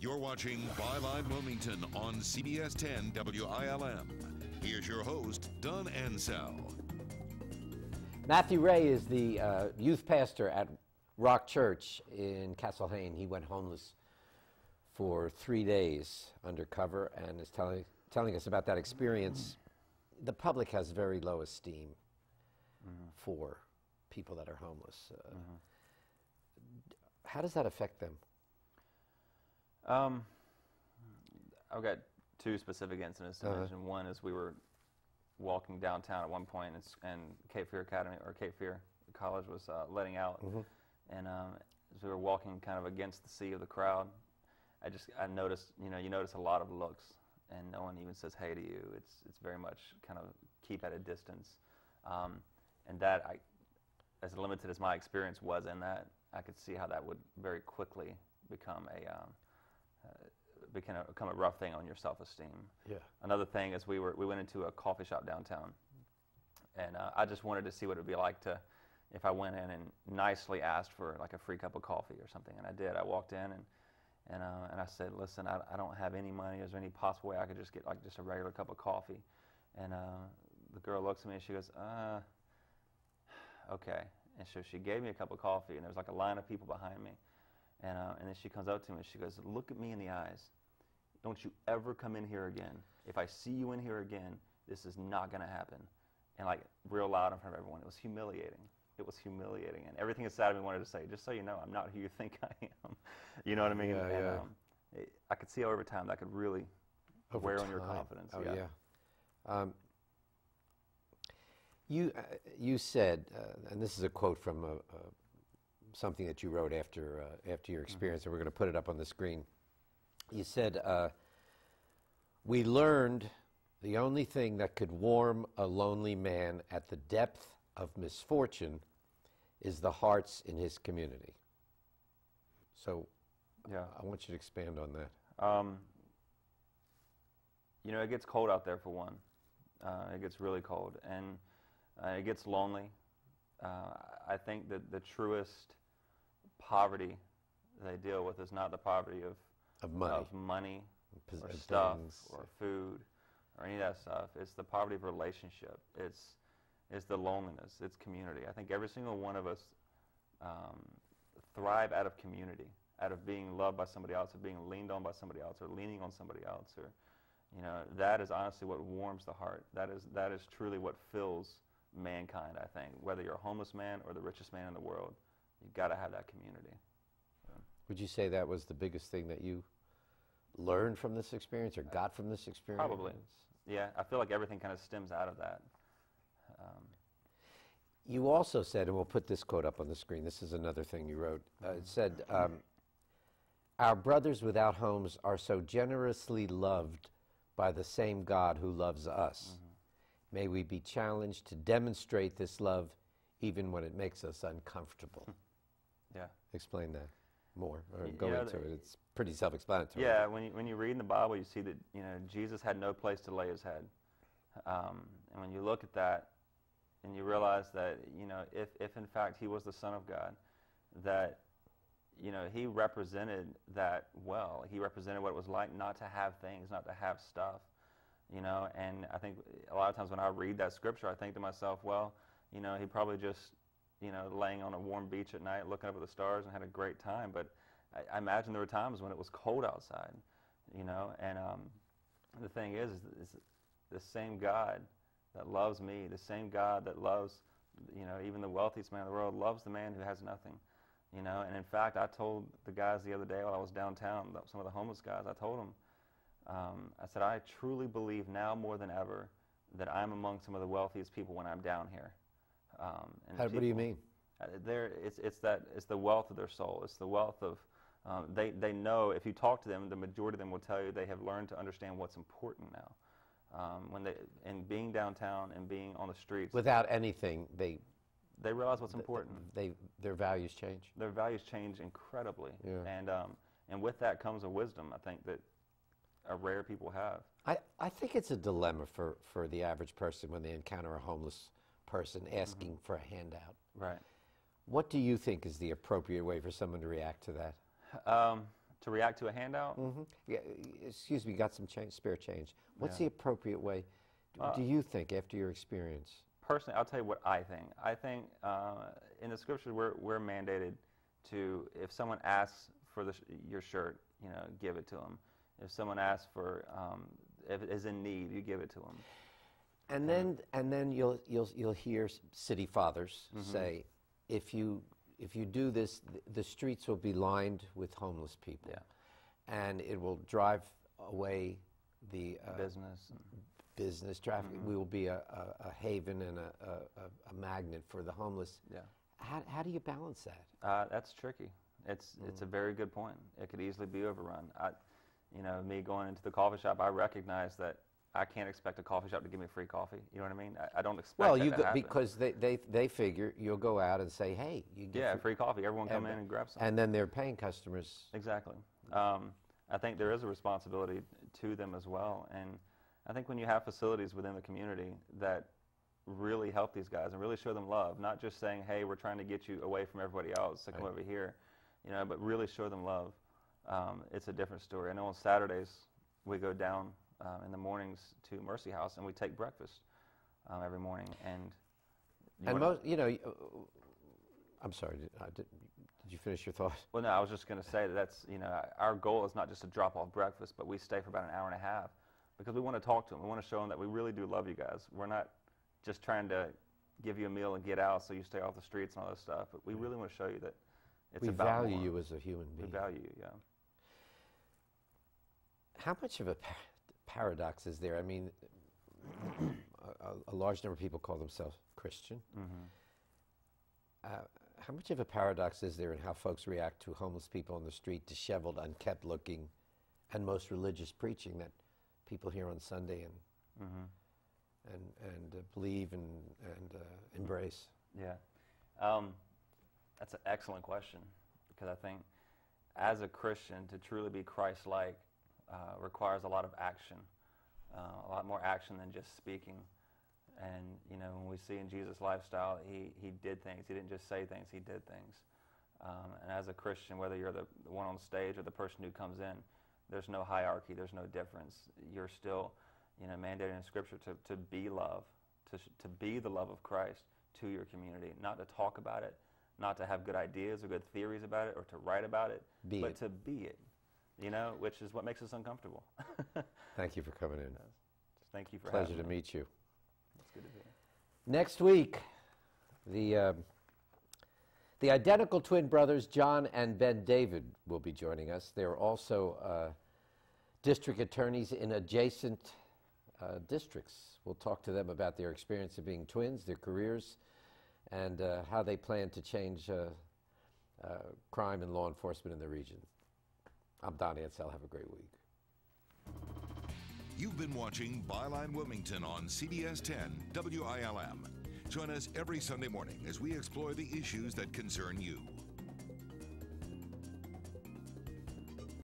You're watching Byline Wilmington on CBS 10 WILM. Here's your host, Don Ansell. Matthew Ray is the youth pastor at Rock Church in Castlehane. He went homeless for 3 days undercover and is telling us about that experience. The public has very low esteem for people that are homeless. How does that affect them? I've got two specific incidents to mention. One is we were walking downtown at one point, and Cape Fear Academy or Cape Fear College was letting out, and as we were walking kind of against the sea of the crowd, I noticed, you notice a lot of looks, and no one even says hey to you. It's very much kind of keep at a distance, and that as limited as my experience was in that, I could see how that would very quickly become a rough thing on your self-esteem. Yeah. Another thing is we went into a coffee shop downtown, and I just wanted to see what it would be like if I went in and nicely asked for like a free cup of coffee or something, and I did. I walked in and I said, listen, I don't have any money. Is there any possible way I could just get like just a regular cup of coffee? And the girl looks at me and she goes, okay. And so she gave me a cup of coffee, and there was like a line of people behind me. And then she comes up to me and she goes, look at me in the eyes. Don't you ever come in here again. If I see you in here again, this is not going to happen. And like real loud in front of everyone. It was humiliating. It was humiliating. And everything inside of me wanted to say, just so you know, I'm not who you think I am. You know what I mean? Yeah, I could see how over time that could really wear on your confidence. You said, and this is a quote from something that you wrote after your experience, and we're going to put it up on the screen. You said, we learned the only thing that could warm a lonely man at the depth of misfortune is the hearts in his community. So I want you to expand on that. It gets cold out there for one. It gets really cold, and it gets lonely. I think that the truest poverty they deal with is not the poverty of money or stuff or food or any of that stuff. It's the poverty of relationship. It's the loneliness. It's community. I think every single one of us thrive out of community, out of being loved by somebody else, or being leaned on by somebody else, or leaning on somebody else, or that is honestly what warms the heart. That is truly what fills mankind, I think. Whether you're a homeless man or the richest man in the world, you've got to have that community. Would you say that was the biggest thing that you learned from this experience or got from this experience? Probably. Yeah, I feel like everything kind of stems out of that. You also said, and we'll put this quote up on the screen, this is another thing you wrote, it said, our brothers without homes are so generously loved by the same God who loves us. May we be challenged to demonstrate this love even when it makes us uncomfortable. Yeah. Explain that more, or go into it. It's pretty self-explanatory. Yeah, when you read in the Bible, you see that Jesus had no place to lay his head. And when you look at that, and you realize that if in fact he was the Son of God, that he represented that well. He represented what it was like not to have things, not to have stuff. And I think a lot of times when I read that scripture, I think to myself, well, he probably just, laying on a warm beach at night, looking up at the stars and had a great time. But I imagine there were times when it was cold outside, and the thing is the same God that loves me, the same God that loves, even the wealthiest man in the world, loves the man who has nothing, And in fact, I told the guys the other day while I was downtown, some of the homeless guys, I told them, I said, I truly believe now more than ever that I'm among some of the wealthiest people when I'm down here. What do you mean? It's the wealth of their soul. It's the wealth of, they know, if you talk to them, the majority of them will tell you they have learned to understand what's important now. And being downtown and being on the streets. Without anything, they realize what's important. Their values change. Their values change incredibly. Yeah. And with that comes a wisdom, I think, that rare people have. I think it's a dilemma for the average person when they encounter a homeless person asking for a handout. Right. What do you think is the appropriate way for someone to react to that? to react to a handout? Yeah, excuse me, got some change, spare change. What's Yeah. the appropriate way, do you think, after your experience? Personally, I'll tell you what I think. I think in the scriptures we're mandated to, if someone asks for your shirt, you know, give it to them. If someone asks for, if it is in need, you give it to them. And then you'll hear city fathers say, if you do this, the streets will be lined with homeless people, and it will drive away the business traffic. We will be a haven and a magnet for the homeless. Yeah. How do you balance that? That's tricky. It's a very good point. It could easily be overrun. You know, me going into the coffee shop, I recognize that I can't expect a coffee shop to give me free coffee. You know what I mean? I don't expect that to happen. Because they figure you'll go out and say, hey, you get free coffee. Everyone come in and grab some. And then they're paying customers. Exactly. I think there is a responsibility to them as well. And I think when you have facilities within the community that really help these guys and really show them love, not just saying, hey, we're trying to get you away from everybody else to come over here, you know, but really show them love, it's a different story. I know on Saturdays we go down in the mornings to Mercy House and we take breakfast every morning. And you know, I'm sorry, did you finish your thought? Well, no, I was just going to say that's, you know, our goal is not just to drop off breakfast, but we stay for about an hour and a half because we want to talk to them. We want to show them that we really do love you guys. We're not just trying to give you a meal and get out so you stay off the streets and all this stuff, but we really want to show you that it's about more. We value you as a human being. We value you, yeah. How much of a paradox is there? I mean, a large number of people call themselves Christian. How much of a paradox is there in how folks react to homeless people on the street, disheveled, unkept looking, and most religious preaching that people hear on Sunday and believe and embrace? Yeah, that's an excellent question, because I think as a Christian, to truly be Christ-like requires a lot of action, a lot more action than just speaking. And, you know, when we see in Jesus' lifestyle, he did things. He didn't just say things, he did things. And as a Christian, whether you're the one on stage or the person who comes in, there's no hierarchy, there's no difference. You're still, you know, mandated in Scripture to be love, to be the love of Christ to your community, not to talk about it, not to have good ideas or good theories about it or to write about it, but to be it, you know, which is what makes us uncomfortable. Thank you for coming in. Thank you for having me. Pleasure to meet you. It's good to be here. Next week, the identical twin brothers, John and Ben David, will be joining us. They're also district attorneys in adjacent districts. We'll talk to them about their experience of being twins, their careers, and how they plan to change crime and law enforcement in the region. I'm Don Ansell. Have a great week. You've been watching Byline Wilmington on CBS 10 WILM. Join us every Sunday morning as we explore the issues that concern you.